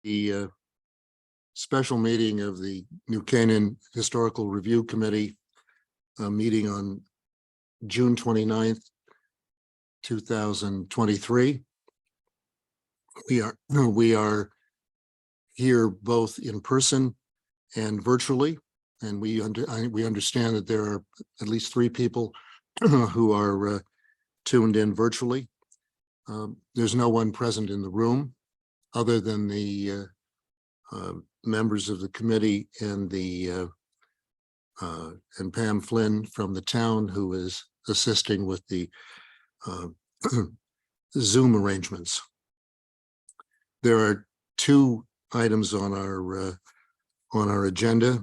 the special meeting of the New Canaan Historical Review Committee, meeting on June 29th, 2023. We are here both in person and virtually, and we understand that there are at least 3 people who are tuned in virtually. There's no one present in the room other than the members of the committee and and Pam Flynn from the town, who is assisting with the Zoom arrangements. There are 2 items on our agenda.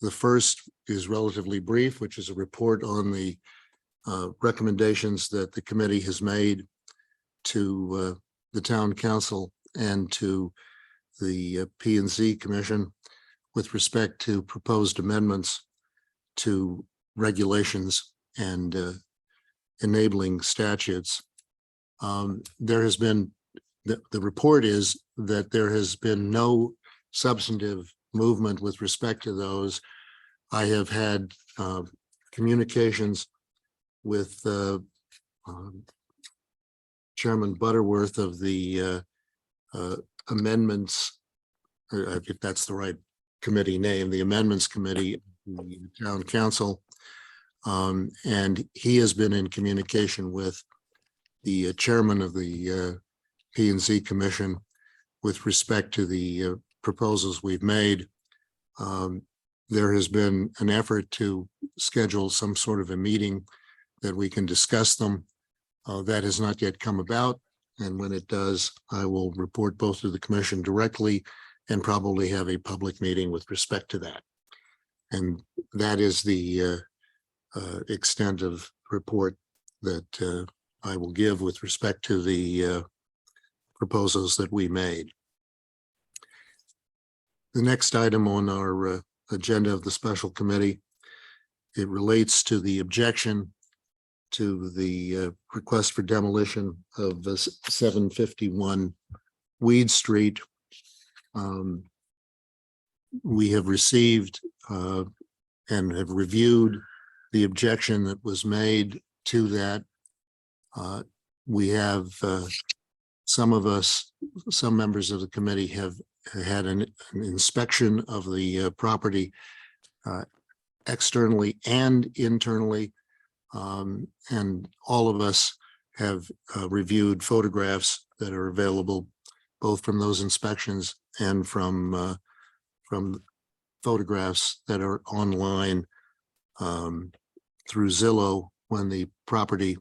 The first is relatively brief, which is a report on the recommendations that the committee has made to the town council and to the P&Z Commission with respect to proposed amendments to regulations and enabling statutes. There has been, the report is that there has been no substantive movement with respect to those. I have had communications with Chairman Butterworth of the amendments, if that's the right committee name, the Amendments Committee, the Town Council, and he has been in communication with the chairman of the P&Z Commission with respect to the proposals we've made. There has been an effort to schedule some sort of a meeting that we can discuss them. That has not yet come about, and when it does, I will report both to the commission directly and probably have a public meeting with respect to that. And that is the extent of report that I will give with respect to the proposals that we made. The next item on our agenda of the special committee, it relates to the objection to the request for demolition of 751 Weed Street. We have received and have reviewed the objection that was made to that. We have some members of the committee have had an inspection of the property externally and internally, and all of us have reviewed photographs that are available both from those inspections and from photographs that are online through Zillow when the property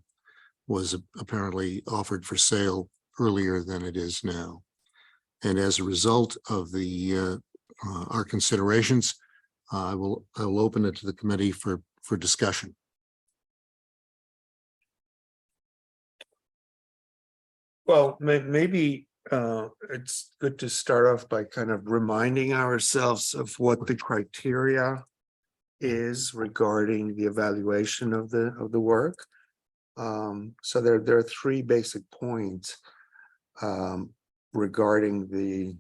was apparently offered for sale earlier than it is now. And as a result of the our considerations, I will open it to the committee for discussion. Well, maybe it's good to start off by kind of reminding ourselves of what the criteria is regarding the evaluation of the work. So there are 3 basic points regarding the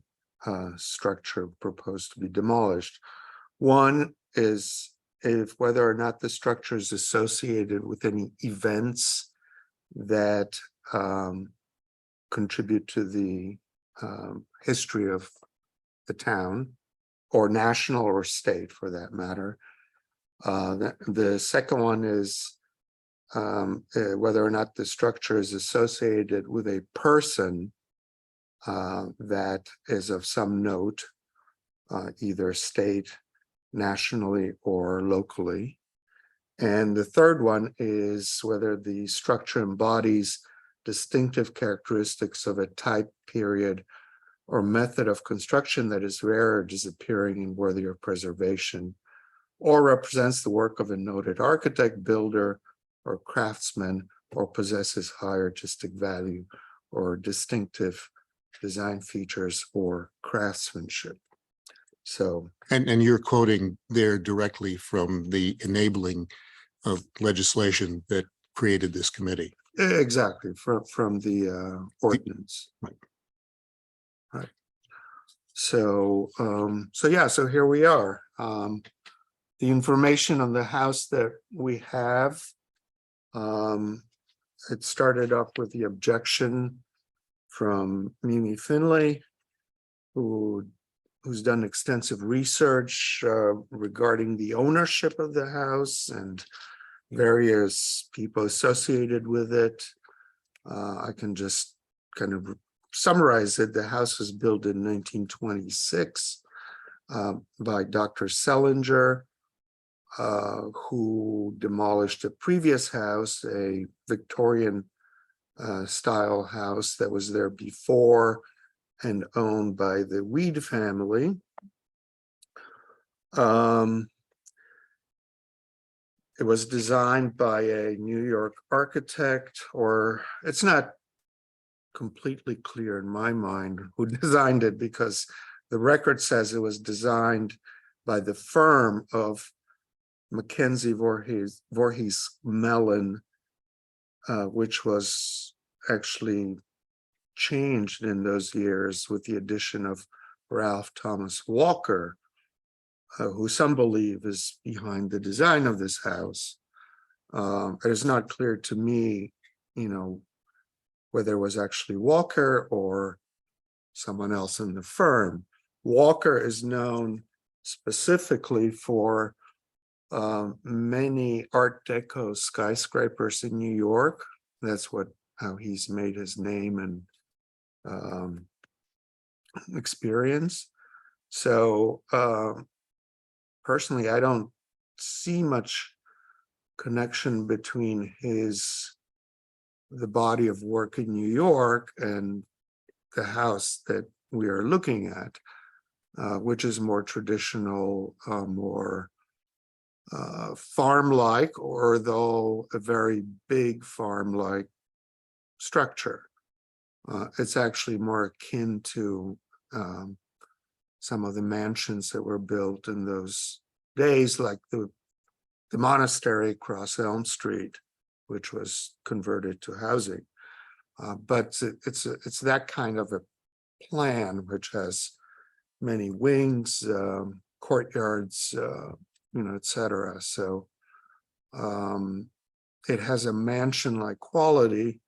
structure proposed to be demolished. One is whether or not the structure is associated with any events that contribute to the history of the town, or national or state for that matter. The second one is whether or not the structure is associated with a person that is of some note, either state, nationally, or locally. And the third one is whether the structure embodies distinctive characteristics of a type, period, or method of construction that is rare or disappearing and worthy of preservation, or represents the work of a noted architect, builder, or craftsman, or possesses high artistic value or distinctive design features or craftsmanship. So, and you're quoting there directly from the enabling of legislation that created this committee. exactly, from the ordinance. Right. Right. So here we are. The information on the house that we have. It started off with the objection from Mimi Finley, who's done extensive research regarding the ownership of the house and various people associated with it. I can just kind of summarize it. The house was built in 1926 by Dr. Sellinger, who demolished a previous house, a Victorian style house that was there before and owned by the Weed family. It was designed by a New York architect, or it's not completely clear in my mind who designed it, because the record says it was designed by the firm of Mackenzie Voorhees Mellon, which was actually changed in those years with the addition of Ralph Thomas Walker, who some believe is behind the design of this house. It is not clear to me, whether it was actually Walker or someone else in the firm. Walker is known specifically for many Art Deco skyscrapers in New York. That's how he's made his name and experience. So personally, I don't see much connection between the body of work in New York and the house that we are looking at, which is more traditional, more farm-like, or though a very big farm-like structure. It's actually more akin to some of the mansions that were built in those days, like the monastery across Elm Street, which was converted to housing. But it's that kind of a plan, which has many wings, courtyards, etc. So it has a mansion-like quality,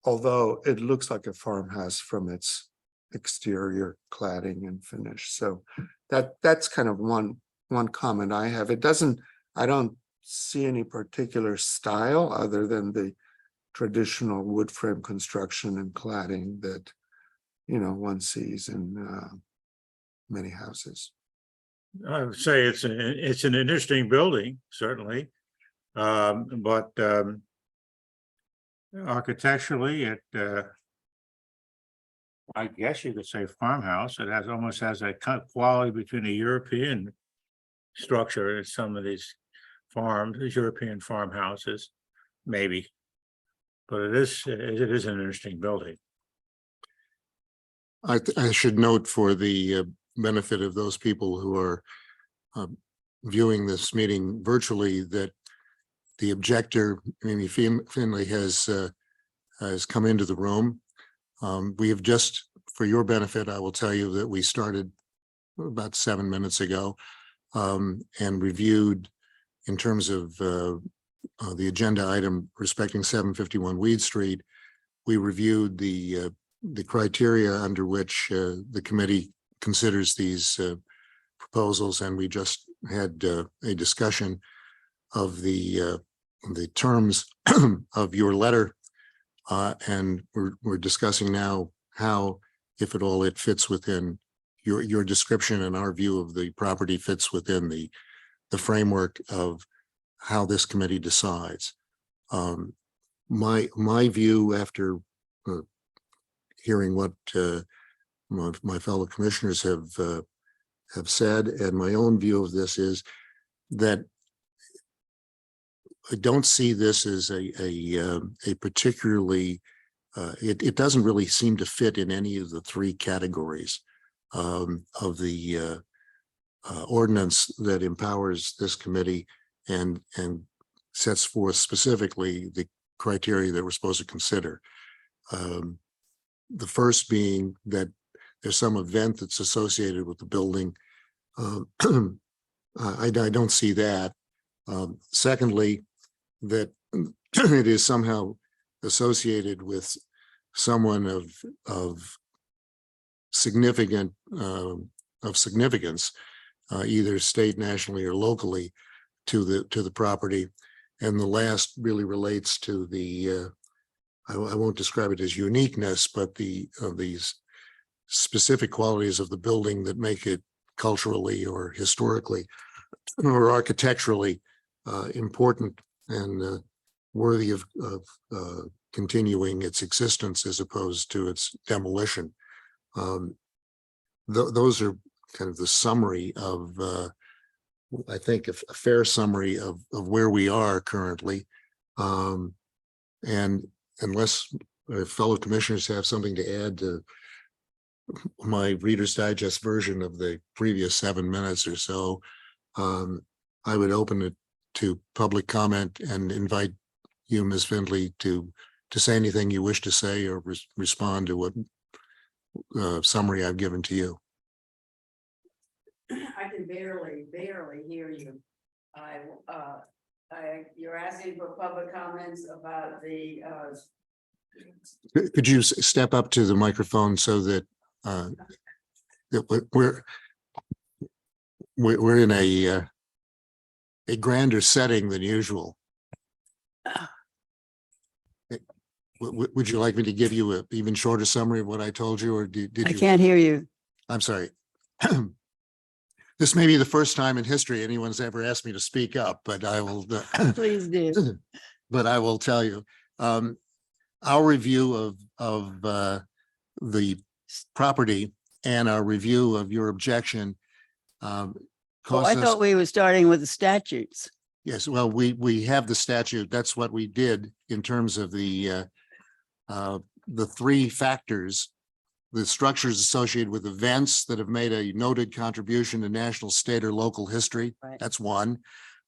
although it looks like a farmhouse from its exterior cladding and finish. So that's kind of one comment I have. I don't see any particular style other than the traditional wood frame construction and cladding that one sees in many houses. I would say it's an interesting building, certainly, but architecturally, I guess you could say farmhouse. It almost has a kind of quality between a European structure and some of these European farmhouses, maybe. But it is an interesting building. I should note, for the benefit of those people who are viewing this meeting virtually, that the objector, Mimi Finley, has come into the room. We have just, for your benefit, I will tell you that we started about 7 minutes ago and reviewed, in terms of the agenda item respecting 751 Weed Street, we reviewed the criteria under which the committee considers these proposals, and we just had a discussion of the terms of your letter, and we're discussing now how, if at all, it fits within your description, and our view of the property fits within the framework of how this committee decides. My view, after hearing what my fellow commissioners have said, and my own view of this, is that I don't see this as a particularly, it doesn't really seem to fit in any of the three categories of the ordinance that empowers this committee and sets forth specifically the criteria that we're supposed to consider. The first being that there's some event that's associated with the building. I don't see that. Secondly, that it is somehow associated with someone of significance, either state, nationally, or locally, to the property. And the last really relates to the I won't describe it as uniqueness, but these specific qualities of the building that make it culturally or historically or architecturally important and worthy of continuing its existence as opposed to its demolition. Those are kind of the summary of, I think, a fair summary of where we are currently. And unless fellow commissioners have something to add to my Reader's Digest version of the previous 7 minutes or so, I would open it to public comment and invite you, Ms. Findley, to say anything you wish to say or respond to what summary I've given to you. I can barely hear you. You're asking for public comments about the, Could you step up to the microphone so that that we're in a grander setting than usual? Would you like me to give you an even shorter summary of what I told you, or did you? I can't hear you. I'm sorry. This may be the first time in history anyone's ever asked me to speak up, but I will. Please do. But I will tell you, our review of the property and our review of your objection. Oh, caused I us- thought we were starting with the statutes. Yes, well, we have the statute. That's what we did in terms of the 3 factors. The structures associated with events that have made a noted contribution to national, state, or local history. Right. That's 1.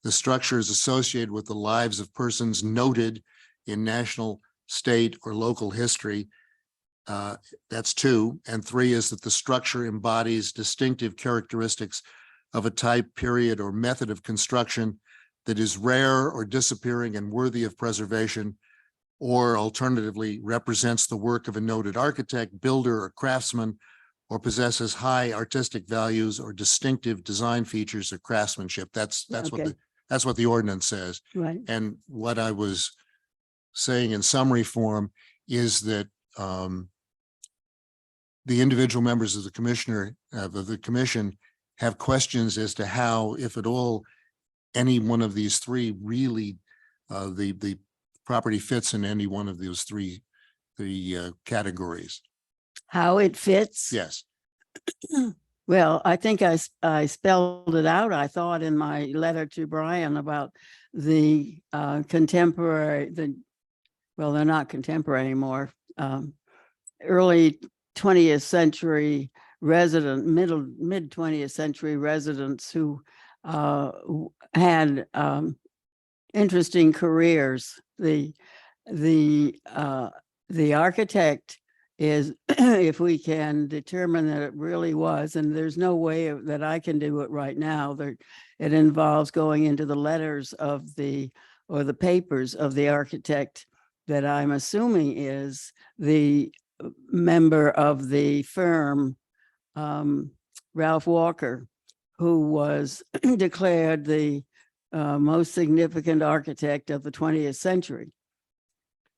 The structures associated with the lives of persons noted in national, state, or local history. That's 2. And 3 is that the structure embodies distinctive characteristics of a type, period, or method of construction that is rare or disappearing and worthy of preservation, or alternatively represents the work of a noted architect, builder, or craftsman, or possesses high artistic values or distinctive design features or craftsmanship. That's Okay. what the ordinance says. Right. And what I was saying in summary form is that the individual members of the commission have questions as to how, if at all, any one of these 3 really the property fits in any one of those three categories. How it fits? Yes. Well, I think I spelled it out, I thought, in my letter to Brian about the contemporary, well, they're not contemporary anymore. Early 20th century mid 20th century residents who had interesting careers. The architect is, if we can determine that it really was, and there's no way that I can do it right now, it involves going into the letters of or the papers of the architect that I'm assuming is the member of the firm, Ralph Walker, who was declared the most significant architect of the 20th century.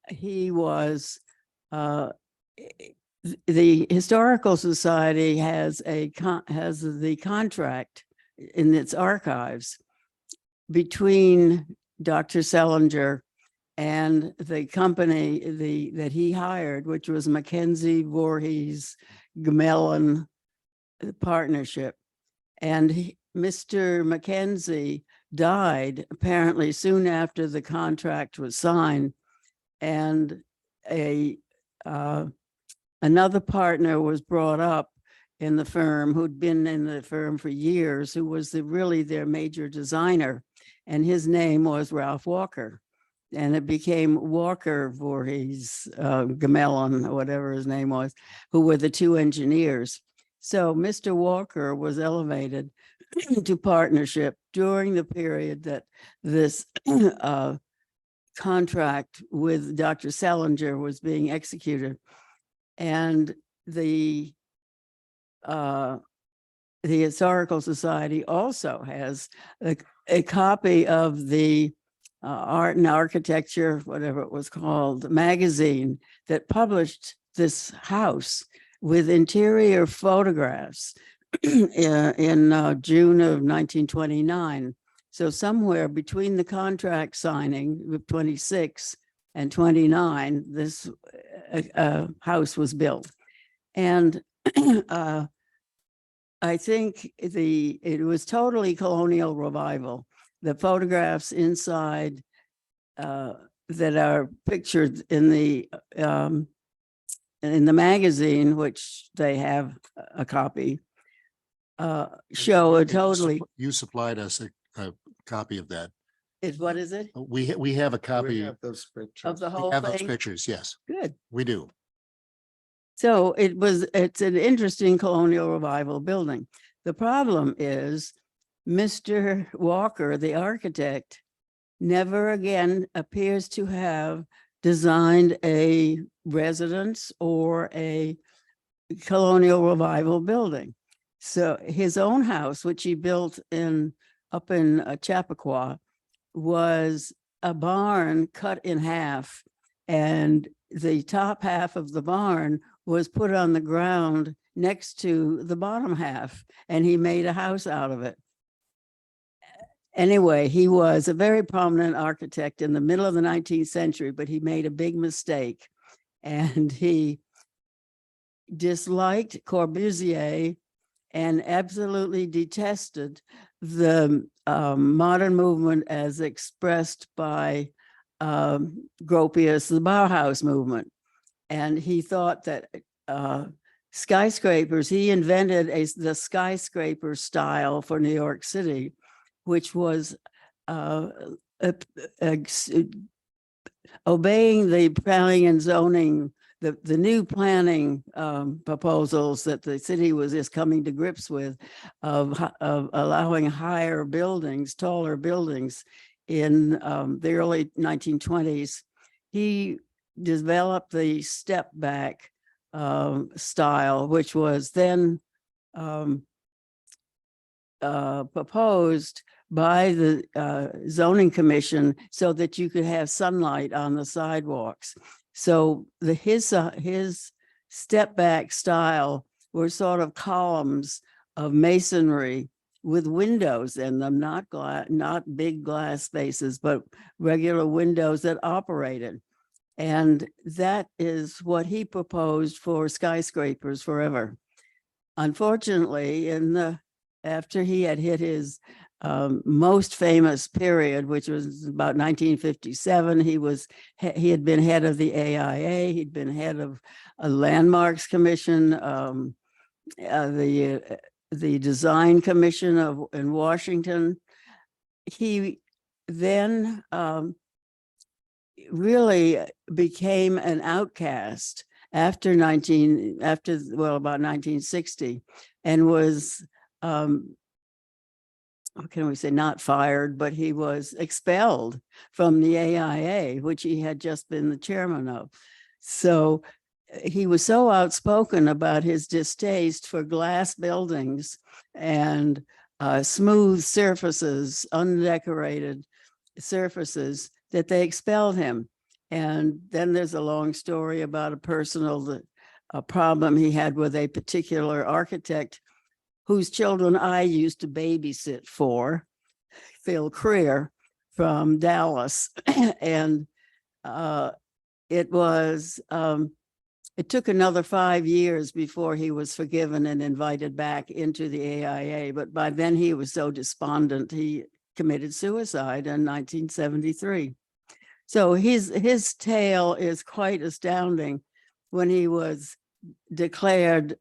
He was, the Historical Society has the contract in its archives between Dr. Selinger and the company that he hired, which was Mackenzie Voorhees Gmelin Partnership. And Mr. Mackenzie died apparently soon after the contract was signed, and another partner was brought up in the firm who'd been in the firm for years, who was really their major designer, and his name was Ralph Walker. And it became Walker Voorhees Gmelin, or whatever his name was, who were the 2 engineers. So Mr. Walker was elevated to partnership during the period that this contract with Dr. Salinger was being executed. And the Historical Society also has a copy of the Art and Architecture, whatever it was called, magazine that published this house with interior photographs in June of 1929. So somewhere between the contract signing of 26 and 29, this house was built. And I think it was totally colonial revival. The photographs inside that are pictured in the magazine, which they have a copy, show a totally. You supplied us a copy of that. What is it? We have a We copy have those pictures. Of the we whole have those thing? pictures. Yes, Good. we do. So it's an interesting colonial revival building. The problem is Mr. Walker, the architect, never again appears to have designed a residence or a colonial revival building. So his own house, which he built up in Chappaqua, was a barn cut in half, and the top half of the barn was put on the ground next to the bottom half, and he made a house out of it. Anyway, he was a very prominent architect in the middle of the 19th century, but he made a big mistake, and he disliked Corbusier and absolutely detested the modern movement as expressed by Gropius, the Bauhaus movement. And he thought that skyscrapers, he invented the skyscraper style for New York City, which was obeying the planning and zoning, the new planning proposals that the city was just coming to grips with, of allowing higher buildings, taller buildings in the early 1920s. He developed the step back style, which was then proposed by the zoning commission so that you could have sunlight on the sidewalks. So his step back style were sort of columns of masonry with windows in them, not big glass spaces, but regular windows that operated. And that is what he proposed for skyscrapers forever. Unfortunately, after he had hit his most famous period, which was about 1957, he had been head of the AIA, he'd been head of a landmarks commission, the design commission in Washington. He then really became an outcast about 1960, and was what can we say, not fired, but he was expelled from the AIA, which he had just been the chairman of. So he was so outspoken about his distaste for glass buildings and smooth surfaces, undecorated surfaces, that they expelled him. And then there's a long story about a problem he had with a particular architect whose children I used to babysit for, Phil Creer from Dallas. And it took another 5 years before he was forgiven and invited back into the AIA. But by then he was so despondent, he committed suicide in 1973. So his tale is quite astounding. When he was declared,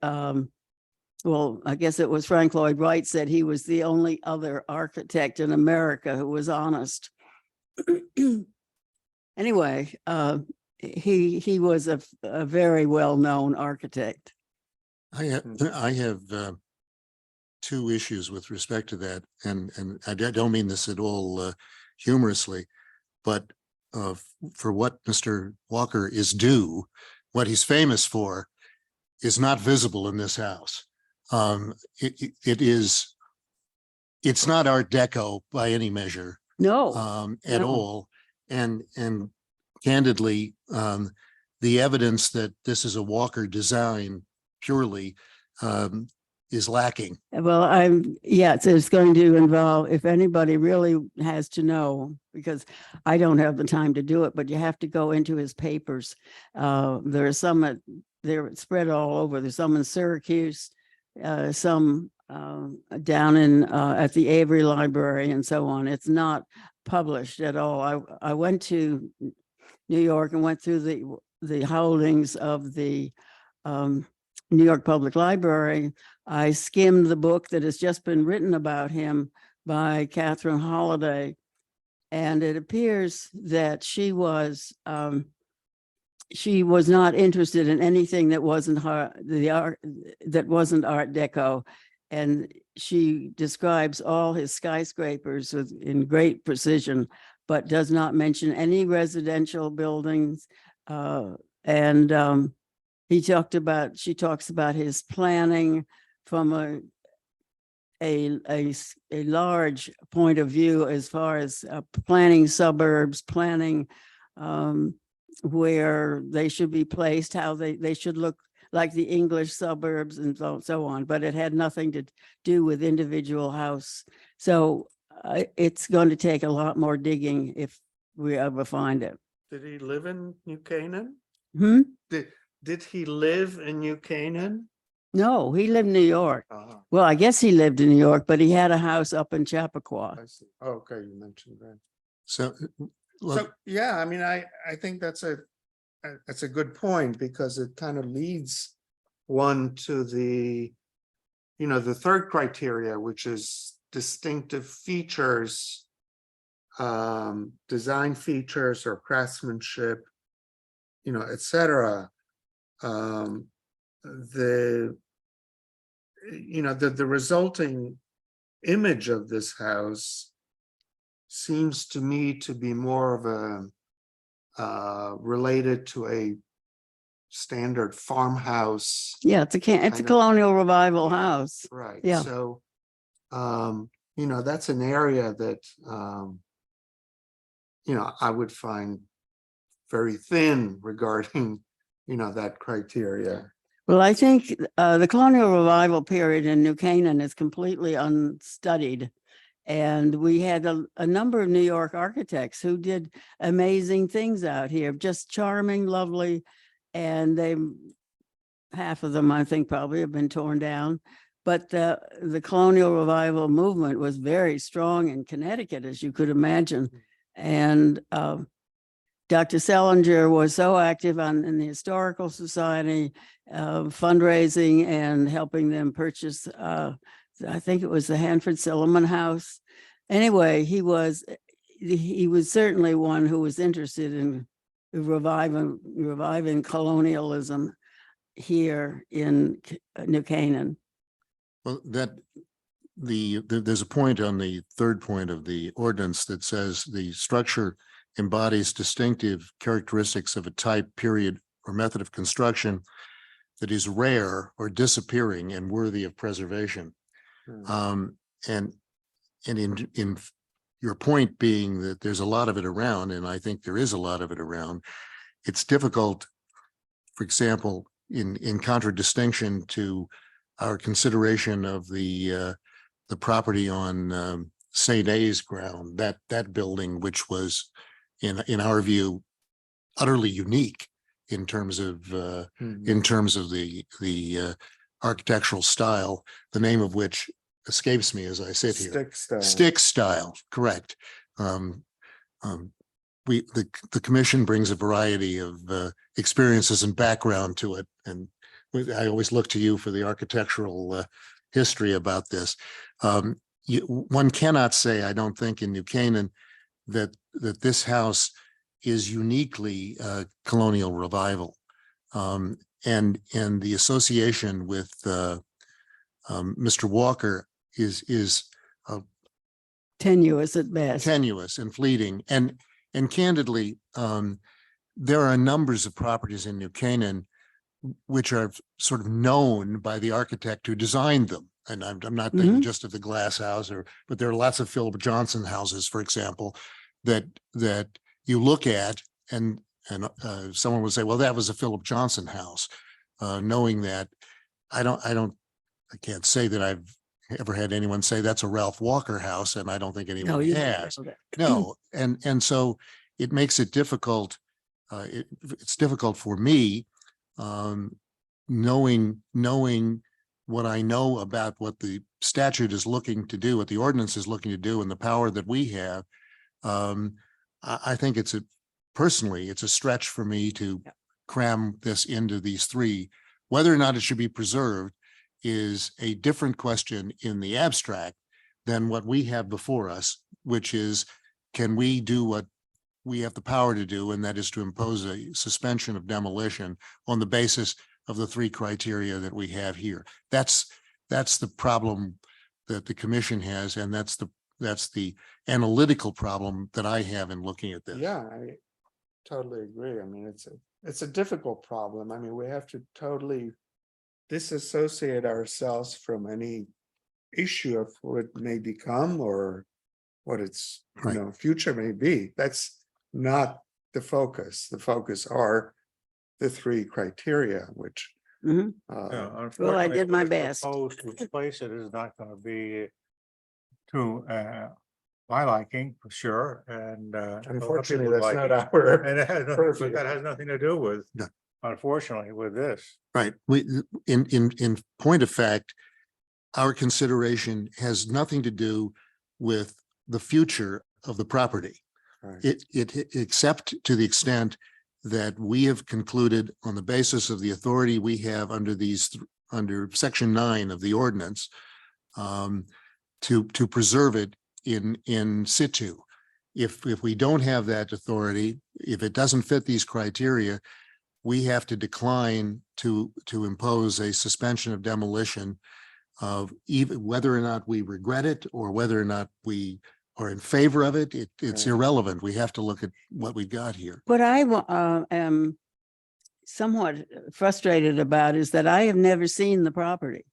well, I guess it was Frank Lloyd Wright said he was the only other architect in America who was honest. Anyway, he was a very well-known architect. I have two issues with respect to that, and I don't mean this at all humorously, but for what Mr. Walker is due, what he's famous for is not visible in this house. It's not Art Deco by any measure No, at No. all. And candidly, the evidence that this is a Walker design purely is lacking. well, it's going to involve, if anybody really has to know, because I don't have the time to do it, but you have to go into his papers. There are some, they're spread all over. There's some in Syracuse, some down in at the Avery Library and so on. It's not published at all. I went to New York and went through the holdings of the New York Public Library. I skimmed the book that has just been written about him by Catherine Holliday, and it appears that she was not interested in anything that wasn't Art Deco, and she describes all his skyscrapers in great precision, but does not mention any residential buildings. She talks about his planning from a large point of view, as far as planning suburbs, planning where they should be placed, how they should look like the English suburbs, and so on, but it had nothing to do with individual house. So it's going to take a lot more digging if we ever find it. Did he live in New Canaan? Hmm? Did he live in New Canaan? No, he lived in New York. Ah, Well, I guess he lived in New York, but he had a house up in Chappaqua. I see. Oh, okay, you mentioned that. So, So, look, yeah, I mean, I think that's a good point, because it kind of leads one to the third criteria, which is distinctive features, design features or craftsmanship, et cetera. The resulting image of this house seems to me to be more of a related to a standard farmhouse. Yeah, it's a Kind of- colonial revival house. Right. Yeah. So, that's an area that, I would find very thin regarding, that criteria. Well, I think the colonial revival period in New Canaan is completely unstudied. And we had a number of New York architects who did amazing things out here, just charming, lovely. And half of them, I think, probably have been torn down. But the colonial revival movement was very strong in Connecticut, as you could imagine. And Dr. Selinger was so active in the Historical Society, fundraising and helping them purchase, I think it was the Hanford Silliman House. Anyway, he was certainly one who was interested in reviving colonialism here in New Canaan. well, there's a point on the third point of the ordinance that says the structure embodies distinctive characteristics of a type, period, or method of construction that is rare or disappearing and worthy of preservation. And in your point being that there's a lot of it around, and I think there is a lot of it around, it's difficult, for example, in contradistinction to our consideration of the property on St. A's ground, that building, which was in our view utterly unique in terms of the architectural style, the name of which escapes me as I sit here. Stick style, correct. The commission brings a variety of experiences and background to it, and I always look to you for the architectural history about this. One cannot say, I don't think, in New Canaan that this house is uniquely colonial revival. and the association with Mr. Walker is Tenuous at best. tenuous and fleeting. And candidly, there are numbers of properties in New Canaan which are sort of known by the architect who designed them. And I'm not thinking just of the glass house, but there are lots of Philip Johnson houses, for example, that you look at and someone would say, well, that was a Philip Johnson house. Knowing that, I can't say that I've ever had anyone say that's a Ralph Walker house, and I don't think No, anyone you has. don't know that. No, and so it makes it difficult. It's difficult for me, knowing what I know about what the statute is looking to do, what the ordinance is looking to do, and the power that we have. I think personally, it's a stretch for me to cram this into these three. Whether or not it should be preserved is a different question in the abstract than what we have before us, which is, can we do what we have the power to do, and that is to impose a suspension of demolition on the basis of the three criteria that we have here. That's the problem that the commission has, and that's the analytical problem that I have in looking at this. Yeah, I totally agree. I mean, it's a difficult problem. I mean, we have to totally disassociate ourselves from any issue of what may become or what its Right. future may be. That's not the focus. The focus are the three criteria, which Mhm. Well, I did my best. Proposed to replace it is not going to be to my liking, for sure, and. a lot of unfortunately, people that's like not it. our And it has, purview. that has nothing to do with, No. unfortunately, with this. Right. In point of fact, our consideration has nothing to do with the future of the property. Right. Except to the extent that we have concluded on the basis of the authority we have under under section 9 of the ordinance, to preserve it in situ. If we don't have that authority, if it doesn't fit these criteria, we have to decline to impose a suspension of demolition of even whether or not we regret it or whether or not we are in favor of it. It's Right. irrelevant. We have to look at what we've got here. What I am somewhat frustrated about is that I have never seen the property.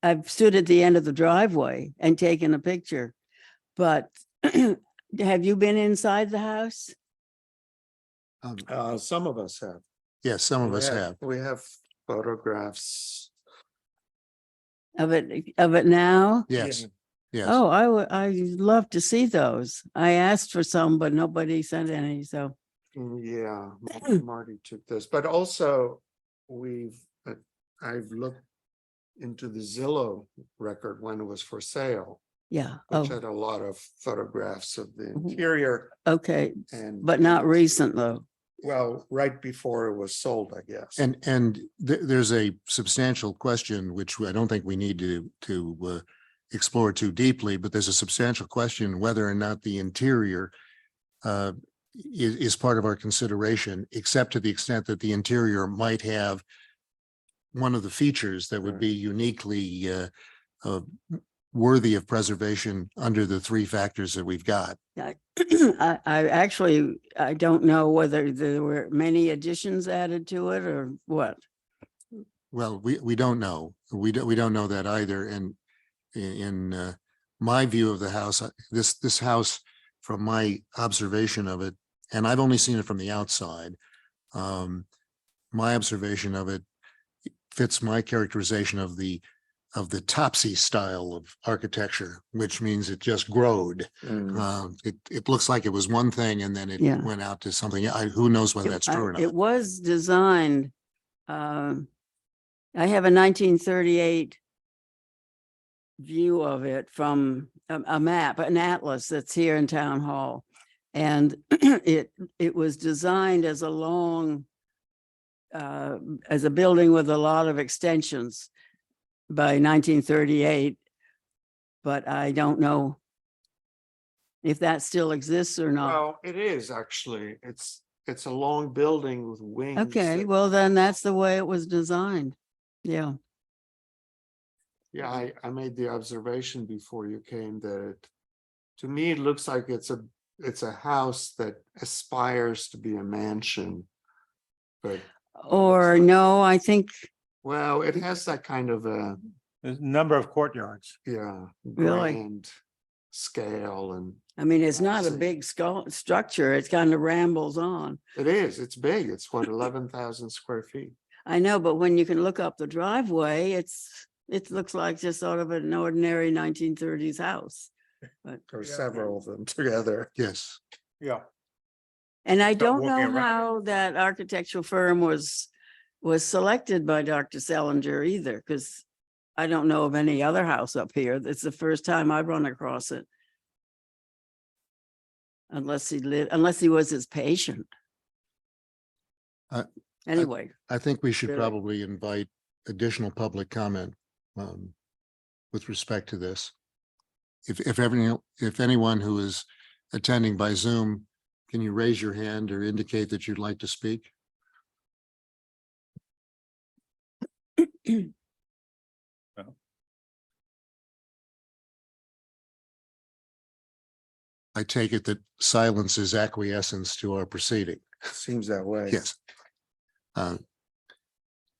I've stood at the end of the driveway and taken a picture, but have you been inside the house? Some of us have. Yes, some of We us have. We have photographs. Of it now? Yes, yes. Oh, I'd love to see those. I asked for some, but nobody sent any, so. Yeah, Marty took this, but also I've looked into the Zillow record when it was for sale, Yeah, which oh, had a lot of photographs of the Mhm. interior okay, and. but not recent though. Well, right before it was sold, I guess. And there's a substantial question, which I don't think we need to explore too deeply, but there's a substantial question whether or not the interior is part of our consideration, except to the extent that the interior might have one of the features that would Right. be uniquely worthy of preservation under the three factors that we've got. I don't know whether there were many additions added to it or what. Well, we don't know. We don't know that either. And in my view of the house, this house, from my observation of it, and I've only seen it from the outside, my observation of it fits my characterization of the Topsy style of architecture, which means it just growed. Mm, It looks like it was one thing and then it Yeah. went out to something. Who knows whether that's true or It not. was designed, I have a 1938 view of it from a map, an atlas that's here in Town Hall. And it was designed as a long, as a building with a lot of extensions by 1938. But I don't know if that still exists or not. Well, it is actually, it's it's a long building with wings. Okay, that- well, then that's the way it was designed. Yeah, Yeah, I made the observation before you came that to me, it looks like it's a house that aspires to be a mansion. But, or no, I think, well, it has that kind of a, There's a number of courtyards. yeah, Really? grand scale, and I mean, it's not a See. big structure. It kind of rambles on. it's big. It's what, 11,000 square feet. I know, but when you can look up the driveway, it looks like just sort of an ordinary 1930s house. But, Or Yeah. several of them together. Yes, Yeah. and I don't walking know around. how that architectural firm was selected by Dr. Selinger either, because I don't know of any other house up here. It's the first time I've run across it. Unless he was his patient. Uh, Anyway, I think we should Really? probably invite additional public comment with respect to this. If anyone who is attending by Zoom, can you raise your hand or indicate that you'd like to speak? I take it that silence is acquiescence to our proceeding. Seems that way. Yes.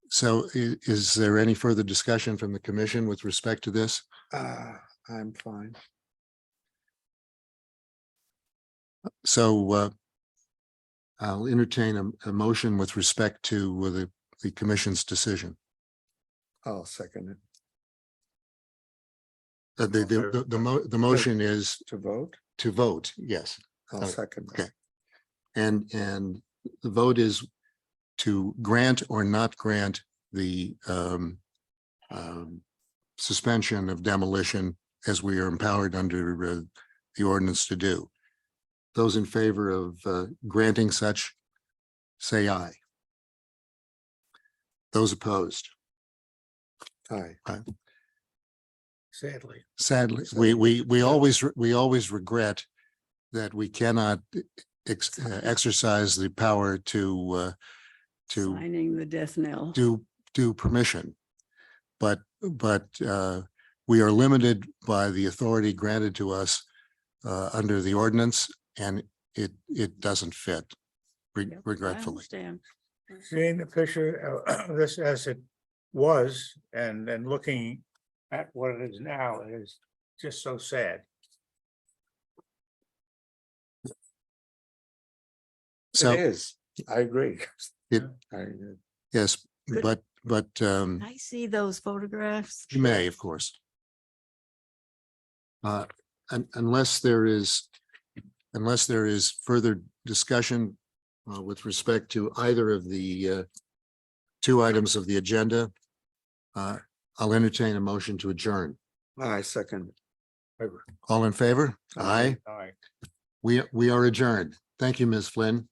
So is there any further discussion from the commission with respect to this? I'm fine. So I'll entertain a motion with respect to the commission's decision. I'll second it. The motion is To vote? to vote, yes. I'll Okay. second. Okay. And the vote is to grant or not grant the suspension of demolition as we are empowered under the ordinance to do. Those in favor of granting such, say aye. Those opposed, Aye. Sadly. sadly, we always regret that we cannot exercise the power to signing the death knell. do permission. But we are limited by the authority granted to us under the ordinance, and it doesn't fit Yep, I regretfully. understand. Seeing the picture of this as it was and then looking at what it is now is just so sad. So, It is. I agree. It- yes, Good. but Can I see those photographs? you may, of course. Unless there is further discussion with respect to either of the two items of the agenda, I'll entertain a motion to adjourn. I second. All in favor? Aye. All right. We are adjourned. Thank you, Ms. Flynn.